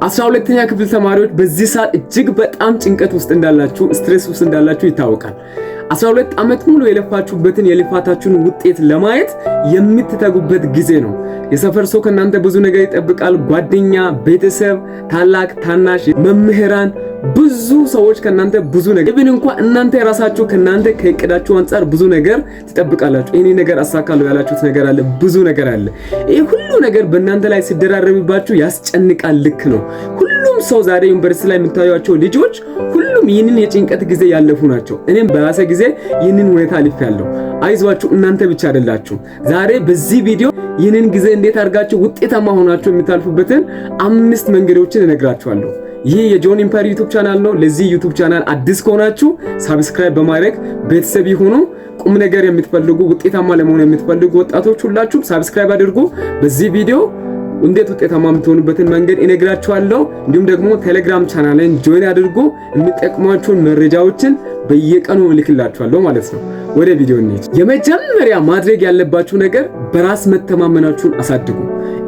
12ኛ ክፍል ተማሪዎች በዚህ ሰዓት እጅግ በጣም ጭንቀት ውስጥ እንዳላችሁ ስትሬስ ውስጥ እንዳላችሁ ይታወቃል። 12 ዓመት ሙሉ የለፋችሁበትን የልፋታችሁን ውጤት ለማየት የምትተጉበት ጊዜ ነው። የሰፈር ሰው ከናንተ ብዙ ነገር ይጠብቃል። ጓደኛ፣ ቤተሰብ፣ ታላቅ ታናሽ፣ መምህራን፣ ብዙ ሰዎች ከናንተ ብዙ ነገር ኢቭን እንኳን እናንተ ራሳችሁ ከናንተ ከእቅዳችሁ አንፃር ብዙ ነገር ትጠብቃላችሁ። እኔ ነገር አሳካለሁ ያላችሁት ነገር አለ፣ ብዙ ነገር አለ። ይሄ ሁሉ ነገር በእናንተ ላይ ሲደራረብባችሁ ያስጨንቃል። ልክ ነው። ሁሉም ሰው ዛሬ ዩኒቨርሲቲ ላይ የምታዩቸው ልጆች ሁሉም ይህንን የጭንቀት ጊዜ ያለፉ ናቸው። እኔም በራሴ ጊዜ ይህንን ሁኔታ አልፌያለሁ። አይዟችሁ፣ እናንተ ብቻ አይደላችሁ። ዛሬ በዚህ ቪዲዮ ይህንን ጊዜ እንዴት አድርጋችሁ ውጤታማ ሆናችሁ የምታልፉበትን 5 መንገዶችን እነግራችኋለሁ። ይህ የጆን ኢምፓየር ዩቲዩብ ቻናል ነው። ለዚህ ዩቲዩብ ቻናል አዲስ ከሆናችሁ ሰብስክራይብ በማድረግ ቤተሰብ ይሁኑ። ቁም ነገር የምትፈልጉ ውጤታማ ለመሆን የምትፈልጉ ወጣቶች ሁላችሁም ሰብስክራይብ አድርጉ። በዚህ ቪዲዮ እንዴት ውጤታማ የምትሆኑበትን መንገድ እነግራችኋለሁ። እንዲሁም ደግሞ ቴሌግራም ቻናልን ጆይን አድርጉ። የሚጠቅሟችሁን መረጃዎችን በየቀኑ እልክላችኋለሁ ማለት ነው። ወደ ቪዲዮ እንሂድ። የመጀመሪያ ማድረግ ያለባችሁ ነገር በራስ መተማመናችሁን አሳድጉ።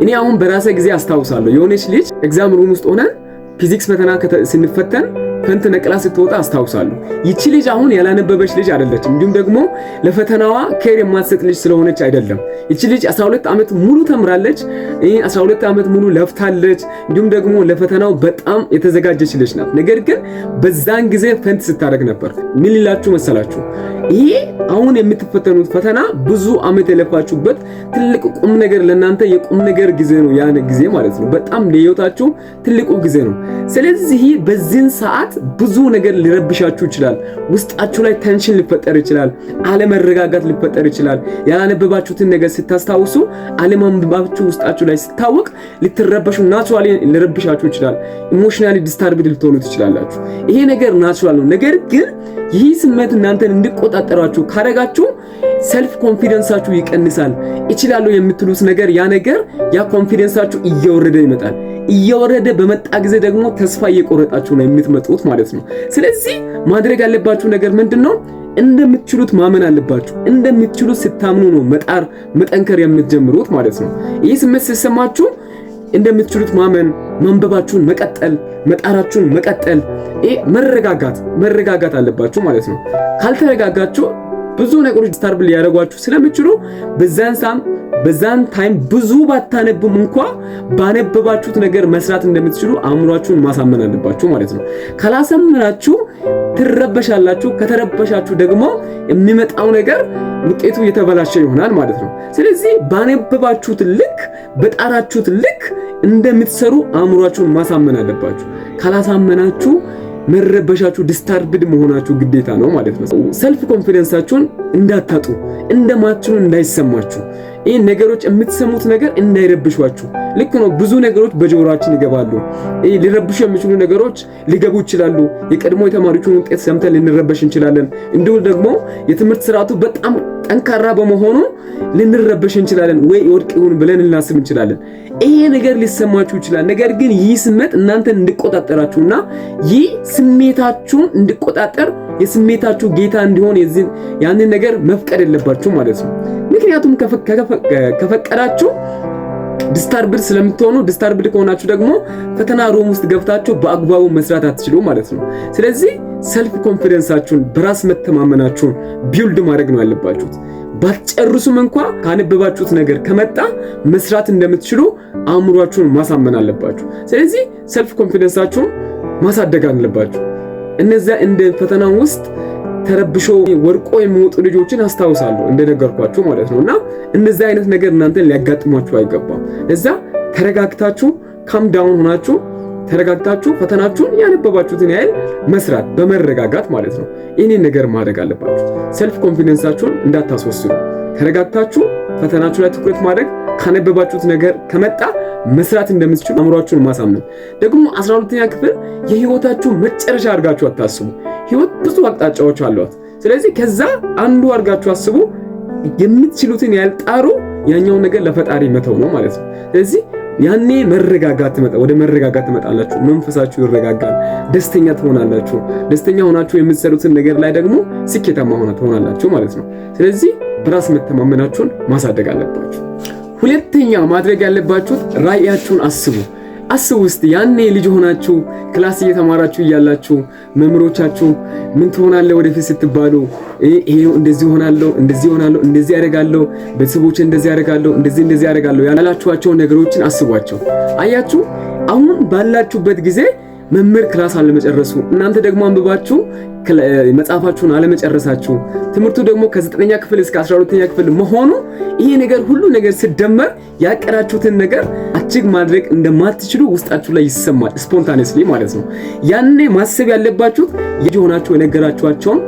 እኔ አሁን በራሴ ጊዜ አስታውሳለሁ። የሆነች ልጅ ኤግዛም ሩም ውስጥ ሆነን ፊዚክስ ፈተና ስንፈተን ፈንት ነቅላ ስትወጣ አስታውሳለሁ። ይቺ ልጅ አሁን ያላነበበች ልጅ አይደለችም። እንዲሁም ደግሞ ለፈተናዋ ኬር የማትሰጥ ልጅ ስለሆነች አይደለም። ይቺ ልጅ 12 ዓመት ሙሉ ተምራለች። 12 ዓመት ሙሉ ለፍታለች። እንዲሁም ደግሞ ለፈተናው በጣም የተዘጋጀች ልጅ ናት። ነገር ግን በዛን ጊዜ ፈንት ስታደርግ ነበር። ምን ልላችሁ መሰላችሁ? ይሄ አሁን የምትፈተኑት ፈተና ብዙ ዓመት የለፋችሁበት ትልቅ ቁም ነገር ለእናንተ የቁም ነገር ጊዜ ነው። ያን ጊዜ ማለት ነው በጣም ለህይወታችሁ ትልቁ ጊዜ ነው። ስለዚህ በዚህን ሰዓት ብዙ ነገር ሊረብሻችሁ ይችላል። ውስጣችሁ ላይ ቴንሽን ሊፈጠር ይችላል። አለመረጋጋት ሊፈጠር ይችላል። ያላነበባችሁትን ነገር ስታስታውሱ አለማንበባችሁ ውስጣችሁ ላይ ሲታወቅ ልትረበሹ ናቹራሊ ሊረብሻችሁ ይችላል። ኢሞሽናሊ ዲስታርብድ ልትሆኑ ትችላላችሁ። ይሄ ነገር ናቹራል ነው። ነገር ግን ይህ ስሜት እናንተን እንዲቆጣጠራችሁ ካደረጋችሁ ሰልፍ ኮንፊደንሳችሁ ይቀንሳል። ይችላል የምትሉት ነገር ያ ኮንፊደንሳችሁ እየወረደ ይመጣል። እየወረደ በመጣ ጊዜ ደግሞ ተስፋ እየቆረጣችሁ ነው የምትመጡት ማለት ነው። ስለዚህ ማድረግ ያለባችሁ ነገር ምንድነው? እንደምትችሉት ማመን አለባችሁ። እንደምትችሉት ስታምኑ ነው መጠንከር የምትጀምሩት ማለት ነው። ይህ ስሜት ሲሰማችሁ እንደምትችሉት ማመን፣ ማንበባችሁን መቀጠል፣ መጣራችሁን መቀጠል፣ መረጋጋት አለባችሁ ማለት ነው። ካልተረጋጋችሁ ብዙ ነገሮች ስታርብል ሊያደርጓችሁ ስለሚችሉ በዛን ታይም ብዙ ባታነቡም እንኳን ባነበባችሁት ነገር መስራት እንደምትችሉ አእምሯችሁን ማሳመን አለባችሁ ማለት ነው። ካላሳመናችሁ ትረበሻላችሁ። ከተረበሻችሁ ደግሞ የሚመጣው ነገር ውጤቱ የተበላሸ ይሆናል ማለት ነው። ስለዚህ ባነበባችሁት ልክ በጣራችሁት ልክ እንደምትሰሩ አእምሯችሁን ማሳመን አለባችሁ። ካላሳመናችሁ መረበሻችሁ ዲስታርብድ መሆናችሁ ግዴታ ነው ማለት ነው። ሰልፍ ኮንፊደንሳችሁን እንዳታጡ፣ እንደማትችሉ እንዳይሰማችሁ፣ ይሄ ነገሮች የምትሰሙት ነገር እንዳይረብሿችሁ። ልክ ነው። ብዙ ነገሮች በጆሮአችን ይገባሉ። ይሄ ሊረብሹ የሚችሉ ነገሮች ሊገቡ ይችላሉ። የቀድሞ የተማሪዎችን ውጤት ሰምተን ልንረበሽ እንችላለን። እንዲሁ ደግሞ የትምህርት ስርዓቱ በጣም ጠንካራ በመሆኑ ልንረበሽ እንችላለን። ወይ ወድቅ ይሁን ብለን ልናስብ እንችላለን። ይሄ ነገር ሊሰማችሁ ይችላል። ነገር ግን ይህ ስሜት እናንተን እንዲቆጣጠራችሁና ይህ ስሜታችሁን እንዲቆጣጠር የስሜታችሁ ጌታ እንዲሆን ያንን ነገር መፍቀድ የለባችሁ ማለት ነው። ምክንያቱም ከፈቀዳችሁ ዲስታርብድ ስለምትሆኑ፣ ዲስታርብድ ከሆናችሁ ደግሞ ፈተና ሩም ውስጥ ገብታችሁ በአግባቡ መስራት አትችሉ ማለት ነው። ስለዚህ ሰልፍ ኮንፊደንሳችሁን በራስ መተማመናችሁን ቢልድ ማድረግ ነው ያለባችሁት። ባትጨርሱም እንኳን ካነበባችሁት ነገር ከመጣ መስራት እንደምትችሉ አእምሯችሁን ማሳመን አለባችሁ። ስለዚህ ሰልፍ ኮንፊደንሳችሁን ማሳደግ አለባችሁ። እነዚያ እንደ ፈተና ውስጥ ተረብሾ ወርቆ የሚወጡ ልጆችን አስታውሳለሁ እንደነገርኳችሁ ማለት ነውና እነዚህ አይነት ነገር እናንተን ሊያጋጥሟችሁ አይገባም። እዛ ተረጋግታችሁ ካም ዳውን ሆናችሁ ተረጋግታችሁ ፈተናችሁን ያነበባችሁትን ያህል መስራት በመረጋጋት ማለት ነው። ይሄንን ነገር ማድረግ አለባችሁ። ሰልፍ ኮንፊደንሳችሁን እንዳታስወስዱ። ተረጋግታችሁ ፈተናችሁ ላይ ትኩረት ማድረግ፣ ካነበባችሁት ነገር ከመጣ መስራት እንደምትችሉ አእምሯችሁን ማሳመን። ደግሞ 12ኛ ክፍል የህይወታችሁ መጨረሻ አድርጋችሁ አታስቡ። ህይወት ብዙ አቅጣጫዎች አሏት። ስለዚህ ከዛ አንዱ አድርጋችሁ አስቡ። የምትችሉትን ያልጣሩ ያኛውን ነገር ለፈጣሪ መተው ነው ማለት ነው። ስለዚህ ያኔ ወደ መረጋጋት ትመጣላችሁ። መንፈሳችሁ ይረጋጋል። ደስተኛ ትሆናላችሁ። ደስተኛ ሆናችሁ የምትሰሩትን ነገር ላይ ደግሞ ስኬታማ ትሆናላችሁ ማለት ነው። ስለዚህ በራስ መተማመናችሁን ማሳደግ አለባችሁ። ሁለተኛ ማድረግ ያለባችሁ ራዕያችሁን አስቡ። አስቡ እስቲ ያኔ ልጅ ሆናችሁ ክላስ እየተማራችሁ እያላችሁ መምህሮቻችሁ ምን ትሆናለህ ወደፊት ስትባሉ ይሄው እንደዚህ ሆናለሁ፣ እንደዚህ ሆናለሁ፣ እንደዚህ ያደርጋለሁ፣ ቤተሰቦቼ እንደዚህ ያደርጋለሁ፣ እንደዚህ ያደርጋለሁ ያላችኋቸው ነገሮችን አስቧቸው። አያችሁ አሁን ባላችሁበት ጊዜ መምህር ክላስ አለመጨረሱ፣ እናንተ ደግሞ አንብባችሁ መጽሐፋችሁን አለመጨረሳችሁ፣ ትምህርቱ ደግሞ ከ9ኛ ክፍል እስከ 12ኛ ክፍል መሆኑ ይሄ ነገር ሁሉ ነገር ሲደመር ያቀዳችሁትን ነገር አቺቭ ማድረግ እንደማትችሉ ውስጣችሁ ላይ ይሰማል፣ ስፖንታኒየስሊ ማለት ነው። ያኔ ማሰብ ያለባችሁ የሆናችሁ የነገራችኋቸውን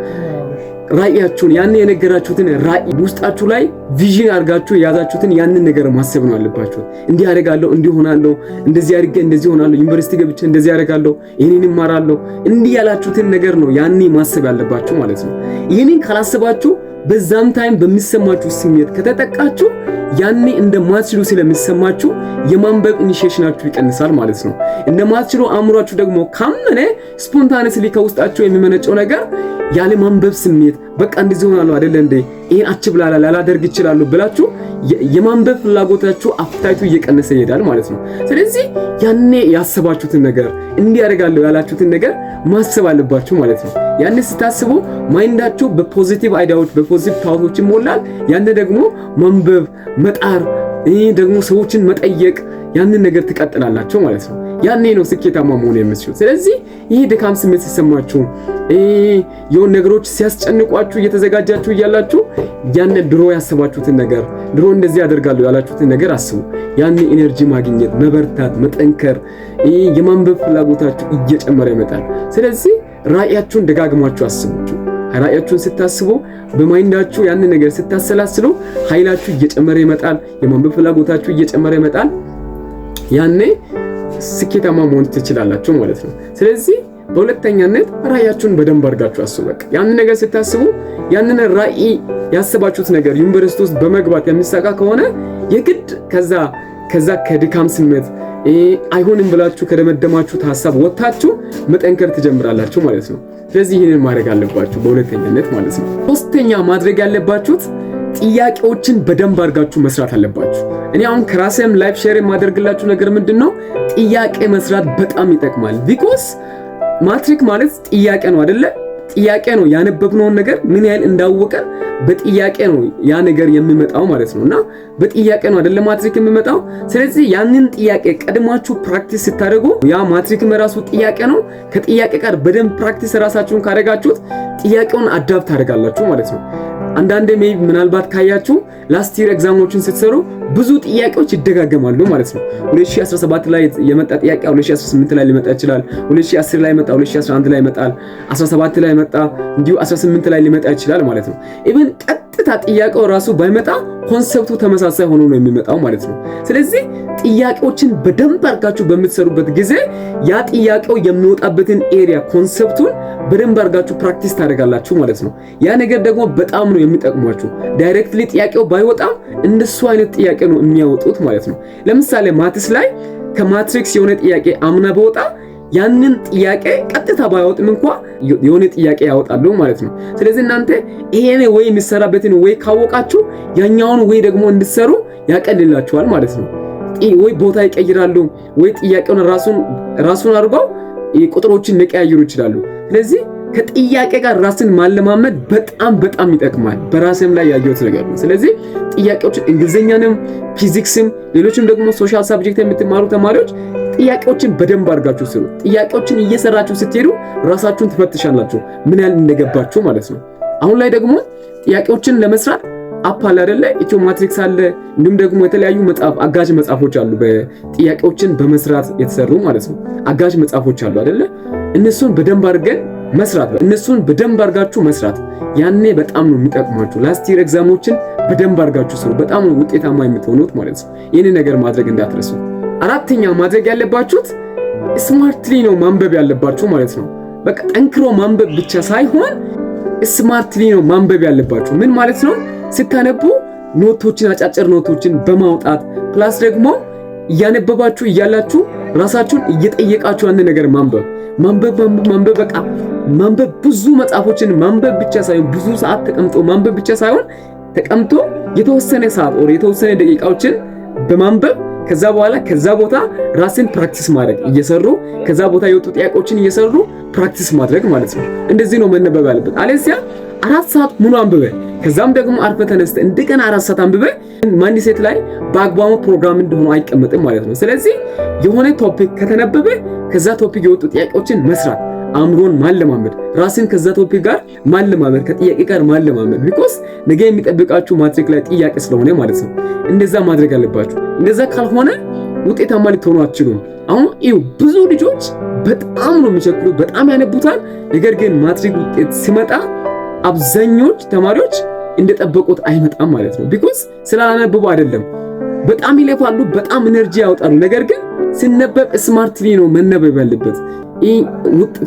ራእያችሁን ያኔ የነገራችሁትን ራእይ ውስጣችሁ ላይ ቪዥን አድርጋችሁ የያዛችሁትን ያንን ነገር ማሰብ ነው ያለባችሁ። እንዲህ አደርጋለሁ፣ እንዲህ ሆናለሁ፣ እንደዚህ አድርጌ እንደዚህ ሆናለሁ፣ ዩኒቨርሲቲ ገብቼ እንደዚህ አደርጋለሁ፣ ይሄንን እማራለሁ፣ እንዲህ ያላችሁትን ነገር ነው ያኔ ማሰብ ያለባችሁ ማለት ነው። ይሄንን ካላሰባችሁ በዛም ታይም በሚሰማችሁ ስሜት ከተጠቃችሁ ያኔ እንደማትችሉ ስለሚሰማችሁ የማንበብ ኢኒሺዬሽናችሁ ይቀንሳል ማለት ነው። እንደማትችሉ አእምሯችሁ ደግሞ ካመነ ስፖንታኒየስሊ ከውስጣችሁ የሚመነጨው ነገር ያለ ማንበብ ስሜት በቃ እንደዚህ ሆናለሁ አይደል እንዴ ይሄን አችብላላ ላላደርግ ይችላል ብላችሁ የማንበብ ፍላጎታችሁ አፍታይቱ እየቀነሰ ይሄዳል ማለት ነው። ስለዚህ ያኔ ያሰባችሁትን ነገር እንዲያደርጋለሁ ያላችሁትን ነገር ማሰብ አለባችሁ ማለት ነው። ያኔ ስታስቡ ማይንዳችሁ በፖዚቲቭ አይዲያዎች በፖዚቲቭ ታውቶች ይሞላል። ያኔ ደግሞ ማንበብ መጣር ደግሞ ሰዎችን መጠየቅ ያንን ነገር ትቀጥላላችሁ ማለት ነው። ያኔ ነው ስኬታማ መሆን የምትችሉት። ስለዚህ ይሄ ድካም ስሜት ሲሰማችሁ የሆነ ነገሮች ሲያስጨንቋችሁ እየተዘጋጃችሁ እያላችሁ ያኔ ድሮ ያሰባችሁትን ነገር ድሮ እንደዚህ ያደርጋሉ ያላችሁትን ነገር አስቡ። ያኔ ኢነርጂ ማግኘት፣ መበርታት፣ መጠንከር የማንበብ ፍላጎታችሁ እየጨመረ ይመጣል። ስለዚህ ራእያችሁን ደጋግማችሁ አስቡችሁ። ራእያችሁን ስታስቡ በማይንዳችሁ ያንን ነገር ስታሰላስሉ ኃይላችሁ እየጨመረ ይመጣል። የማንበብ ፍላጎታችሁ እየጨመረ ይመጣል። ያኔ ስኬታማ መሆን ትችላላችሁ ማለት ነው። ስለዚህ በሁለተኛነት ራእያችሁን በደንብ አድርጋችሁ አስቡ። በቃ ያንን ነገር ስታስቡ ያንን ራእይ ያሰባችሁት ነገር ዩኒቨርሲቲ ውስጥ በመግባት የሚሳካ ከሆነ የግድ ከዛ ከድካም ስሜት አይሆንም ብላችሁ ከደመደማችሁት ሐሳብ ወጣችሁ መጠንከር ትጀምራላችሁ ማለት ነው። ስለዚህ ይሄንን ማድረግ አለባችሁ በሁለተኛነት ማለት ነው። ሶስተኛ ማድረግ ያለባችሁት ጥያቄዎችን በደንብ አድርጋችሁ መስራት አለባችሁ። እኔ አሁን ከራሴም ላይፍ ሼር የማደርግላችሁ ነገር ምንድነው ጥያቄ መስራት በጣም ይጠቅማል። ቢኮዝ ማትሪክ ማለት ጥያቄ ነው አይደለ? ጥያቄ ነው ያነበብነውን ነገር ምን ያህል እንዳወቀን በጥያቄ ነው ያ ነገር የሚመጣው ማለት ነውና በጥያቄ ነው አይደለ ማትሪክ የሚመጣው። ስለዚህ ያንን ጥያቄ ቀድማችሁ ፕራክቲስ ስታደርጉ ያ ማትሪክም ራሱ ጥያቄ ነው። ከጥያቄ ጋር በደንብ ፕራክቲስ ራሳችሁን ካደረጋችሁት ጥያቄውን አዳፕት ታደርጋላችሁ ማለት ነው። አንዳንዴ ምናልባት ካያችሁ ላስት ይር ኤግዛሞችን ስትሰሩ ብዙ ጥያቄዎች ይደጋገማሉ ማለት ነው። 2017 ላይ የመጣ ጥያቄ 2018 ላይ ሊመጣ ይችላል። 2010 ላይ መጣ፣ 2011 ላይ መጣ፣ 17 ላይ መጣ፣ እንዲሁ 18 ላይ ሊመጣ ይችላል ማለት ነው። ኢቭን ቀጥታ ጥያቄው ራሱ ባይመጣ ኮንሰፕቱ ተመሳሳይ ሆኖ ነው የሚመጣው ማለት ነው። ስለዚህ ጥያቄዎችን በደንብ አድርጋችሁ በምትሰሩበት ጊዜ ያ ጥያቄው የሚወጣበትን ኤሪያ ኮንሰፕቱን በደንብ አድርጋችሁ ፕራክቲስ ታደርጋላችሁ ማለት ነው። ያ ነገር ደግሞ በጣም ነው የሚጠቅሟችሁ። ዳይሬክትሊ ጥያቄው ባይወጣም እንደሱ አይነት ጥያቄ ነው የሚያወጡት ማለት ነው። ለምሳሌ ማትስ ላይ ከማትሪክስ የሆነ ጥያቄ አምና በወጣ ያንን ጥያቄ ቀጥታ ባይወጥም እንኳን የሆነ ጥያቄ ያወጣሉ ማለት ነው። ስለዚህ እናንተ ይሄኔ ወይ የሚሰራበትን ወይ ካወቃችሁ ያኛውን ወይ ደግሞ እንድትሰሩ ያቀልላችኋል ማለት ነው። ወይ ቦታ ይቀይራሉ ወይ ጥያቄውን ራሱን አድርገው ቁጥሮችን ሊቀያይሩ ይችላሉ። ስለዚህ ከጥያቄ ጋር ራስን ማለማመድ በጣም ይጠቅማል። በራስም ላይ ያየሁት ነገር ነው። ስለዚህ ጥያቄዎችን እንግሊዘኛንም ፊዚክስም ሌሎችም ደግሞ ሶሻል ሳብጀክት የምትማሩ ተማሪዎች ጥያቄዎችን በደንብ አድርጋችሁ ስሩ። ጥያቄዎችን እየሰራችሁ ስትሄዱ ራሳችሁን ትፈትሻላችሁ ምን ያህል እንደገባችሁ ማለት ነው። አሁን ላይ ደግሞ ጥያቄዎችን ለመስራት አፕ አለ አይደለ? ኢትዮ ማትሪክስ አለ። እንዲሁም ደግሞ የተለያዩ አጋዥ መጽሐፎች አሉ በጥያቄዎችን በመስራት የተሰሩ ማለት ነው። አጋዥ መጽሐፎች አሉ አይደለ? እነሱን በደንብ አድርገን መስራት እነሱን በደንብ አድርጋችሁ መስራት ያኔ በጣም ነው የሚጠቅማችሁ። ላስት ይር ኤግዛሞችን በደንብ አድርጋችሁ ስሩ። በጣም ነው ውጤታማ የምትሆኑት ማለት ነው። ይሄን ነገር ማድረግ እንዳትረሱ። አራተኛ ማድረግ ያለባችሁት ስማርትሊ ነው ማንበብ ያለባችሁ ማለት ነው። በቃ ጠንክሮ ማንበብ ብቻ ሳይሆን ስማርትሊ ነው ማንበብ ያለባችሁ። ምን ማለት ነው? ስታነቡ ኖቶችን አጫጭር ኖቶችን በማውጣት ፕላስ ደግሞ እያነበባችሁ እያላችሁ ራሳችሁን እየጠየቃችሁ አንድ ነገር ማንበብ በቃ ማንበብ ብዙ መጽሐፎችን ማንበብ ብቻ ሳይሆን ብዙ ሰዓት ተቀምጦ ማንበብ ብቻ ሳይሆን ተቀምጦ የተወሰነ ሰዓት ወር የተወሰነ ደቂቃዎችን በማንበብ ከዛ በኋላ ከዛ ቦታ ራስን ፕራክቲስ ማድረግ እየሰሩ ከዛ ቦታ የወጡ ጥያቄዎችን እየሰሩ ፕራክቲስ ማድረግ ማለት ነው። እንደዚህ ነው መነበብ ያለበት። አለዚያ 4 ሰዓት ሙሉ አንብበ ከዛም ደግሞ አርፈ ተነስተ እንደገና 4 ሰዓት አንብበ ማይንድሴት ላይ በአግባቡ ፕሮግራም እንደሆነ አይቀመጥም ማለት ነው። ስለዚህ የሆነ ቶፒክ ከተነበበ ከዛ ቶፒክ የወጡ ጥያቄዎችን መስራት፣ አእምሮን ማለማመድ፣ ራስን ከዛ ቶፒክ ጋር ማለማመድ፣ ከጥያቄ ጋር ማለማመድ ቢኮዝ ነገ የሚጠብቃችሁ ማትሪክ ላይ ጥያቄ ስለሆነ ማለት ነው። እንደዛ ማድረግ አለባችሁ። እንደዛ ካልሆነ ውጤታማ ልትሆኑ አትችሉም። አሁን ይኸው ብዙ ልጆች በጣም ነው የሚቸኩሉት፣ በጣም ያነቡታል። ነገር ግን ማትሪክ ውጤት ሲመጣ አብዛኞች ተማሪዎች እንደጠበቁት አይመጣም ማለት ነው። ቢኮዝ ስላላነበቡ አይደለም። በጣም ይለፋሉ፣ በጣም ኢነርጂ ያወጣሉ። ነገር ግን ሲነበብ ስማርትሊ ነው መነበብ ያለበት።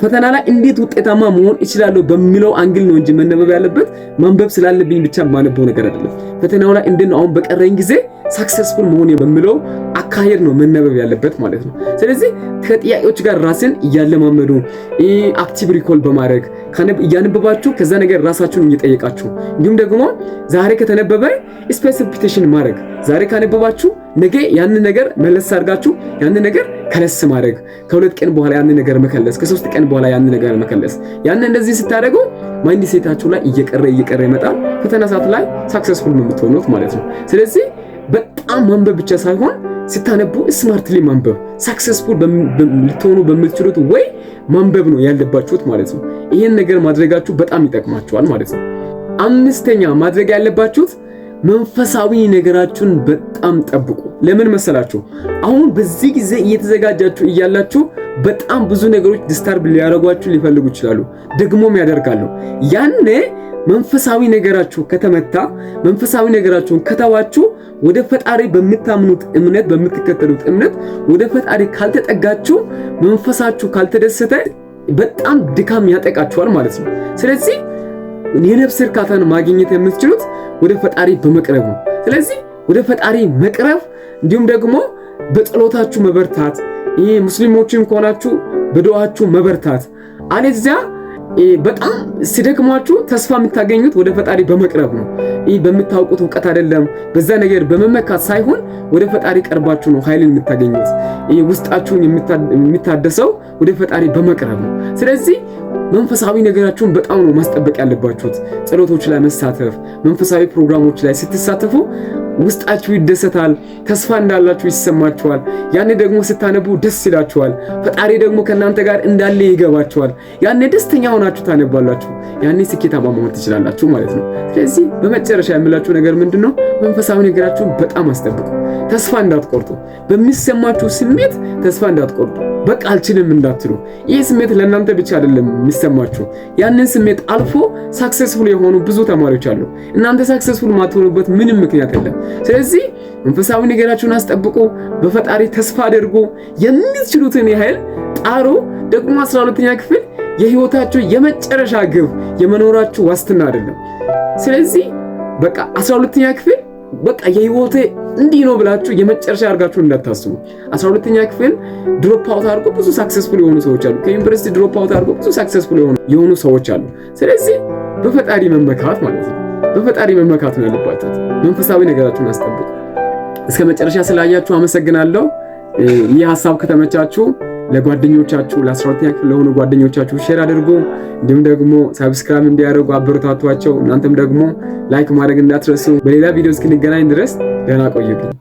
ፈተና ላይ እንዴት ውጤታማ መሆን እችላለሁ በሚለው አንግል ነው እንጂ መነበብ ያለበት ማንበብ ስላለብኝ ብቻ ማነበው ነገር አይደለም። ፈተናው ላይ እንዴት ነው አሁን በቀረኝ ጊዜ ሳክሰስፉል መሆን በሚለው አካሄድ ነው መነበብ ያለበት ማለት ነው። ስለዚህ ከጥያቄዎች ጋር ራስን እያለማመዱ አክቲቭ ሪኮል በማድረግ እያነበባችሁ ከዛ ነገር ራሳችሁን እየጠየቃችሁ እንዲሁም ደግሞ ዛሬ ከተነበበ ስፔሲፊኬሽን ማድረግ ዛሬ ካነበባችሁ ነገ ያንን ነገር መለስ አድርጋችሁ ያንን ነገር ከለስ ማድረግ ከ2 ቀን በኋላ ያንን ነገር መከለስ ከ3 ቀን በኋላ ያንን ነገር መከለስ ያን እንደዚህ ስታደርጉ ማይንድ ሴታችሁ ላይ እየቀረ ይመጣል። ፈተና ሰዓት ላይ ሳክሰስፉል ነው የምትሆኑት ማለት ነው። ስለዚህ በጣም ማንበብ ብቻ ሳይሆን ስታነቡ ስማርትሊ ማንበብ ሳክሰስፉል ልትሆኑ በምትችሉት ወይ ማንበብ ነው ያለባችሁት ማለት ነው። ይሄን ነገር ማድረጋችሁ በጣም ይጠቅማችኋል ማለት ነው። 5ኛ ማድረግ ያለባችሁት መንፈሳዊ ነገራችሁን በጣም ጠብቁ። ለምን መሰላችሁ? አሁን በዚህ ጊዜ እየተዘጋጃችሁ እያላችሁ በጣም ብዙ ነገሮች ዲስታርብ ሊያደርጓችሁ ሊፈልጉ ይችላሉ፣ ደግሞም ያደርጋሉ። ያኔ መንፈሳዊ ነገራችሁ ከተመታ፣ መንፈሳዊ ነገራችሁን ከተዋችሁ፣ ወደ ፈጣሪ በምታምኑት እምነት በምትከተሉት እምነት ወደ ፈጣሪ ካልተጠጋችሁ፣ መንፈሳችሁ ካልተደሰተ በጣም ድካም ያጠቃችኋል ማለት ነው። ስለዚህ የነፍስ እርካታን ማግኘት የምትችሉት ወደ ፈጣሪ በመቅረብ ነው። ስለዚህ ወደ ፈጣሪ መቅረብ እንዲሁም ደግሞ በጸሎታችሁ መበርታት፣ ሙስሊሞችም ከሆናችሁ በዱዓችሁ መበርታት፣ አለዚያ በጣም ሲደክማችሁ ተስፋ የምታገኙት ወደ ፈጣሪ በመቅረብ ነው። በምታውቁት ዕውቀት አይደለም፣ በዛ ነገር በመመካት ሳይሆን ወደ ፈጣሪ ቀርባችሁ ነው ኃይልን የምታገኙት። ውስጣችሁን የሚታደሰው ወደ ፈጣሪ በመቅረብ ነው። ስለዚህ መንፈሳዊ ነገራችሁን በጣም ነው ማስጠበቅ ያለባችሁት። ጸሎቶች ላይ መሳተፍ፣ መንፈሳዊ ፕሮግራሞች ላይ ስትሳተፉ ውስጣችሁ ይደሰታል፣ ተስፋ እንዳላችሁ ይሰማችኋል። ያኔ ደግሞ ስታነቡ ደስ ይላችኋል። ፈጣሪ ደግሞ ከናንተ ጋር እንዳለ ይገባችኋል። ያኔ ደስተኛ ሆናችሁ ታነባላችሁ። ያኔ ስኬታማ መሆን ትችላላችሁ ማለት ነው። ስለዚህ በመጨረሻ የምላችሁ ነገር ምንድነው? መንፈሳዊ ነገራችሁን በጣም አስጠብቁ። ተስፋ እንዳትቆርጡ። በሚሰማችሁ ስሜት ተስፋ እንዳትቆርጡ። በቃ አልችልም እንዳትሉ። ይህ ስሜት ለእናንተ ብቻ አይደለም የሚሰማችሁ። ያንን ስሜት አልፎ ሳክሰስፉል የሆኑ ብዙ ተማሪዎች አሉ። እናንተ ሳክሰስፉል ማትሆኑበት ምንም ምክንያት የለም። ስለዚህ መንፈሳዊ ነገራችሁን አስጠብቁ። በፈጣሪ ተስፋ አድርጉ። የምትችሉትን ያህል ጣሩ። ደግሞ 12ኛ ክፍል የህይወታችሁ የመጨረሻ ግብ የመኖራችሁ ዋስትና አይደለም። ስለዚህ በቃ 12ኛ ክፍል በቃ የህይወቴ እንዲህ ነው ብላችሁ የመጨረሻ አድርጋችሁ እንዳታስቡ። 12ኛ ክፍል ድሮፕ አውት አድርጎ ብዙ ሳክሰስፉል የሆኑ ሰዎች አሉ። ከዩኒቨርሲቲ ድሮፕ አውት አድርጎ ብዙ ሳክሰስፉል የሆኑ ሰዎች አሉ። ስለዚህ በፈጣሪ መመካት ማለት ነው። በፈጣሪ መመካት ነው ያለባችሁ። መንፈሳዊ ነገራችሁን አስጠብቁ። እስከ መጨረሻ ስላያችሁ አመሰግናለሁ። ይህ ሐሳብ ከተመቻችሁ ለጓደኞቻችሁ ለ12ኛ ክፍል ለሆኑ ጓደኞቻችሁ ሼር አድርጉ። እንዲሁም ደግሞ ሰብስክራይብ እንዲያደርጉ አበረታቷቸው። እናንተም ደግሞ ላይክ ማድረግ እንዳትረሱ። በሌላ ቪዲዮ እስክንገናኝ ድረስ ደህና ቆዩልኝ።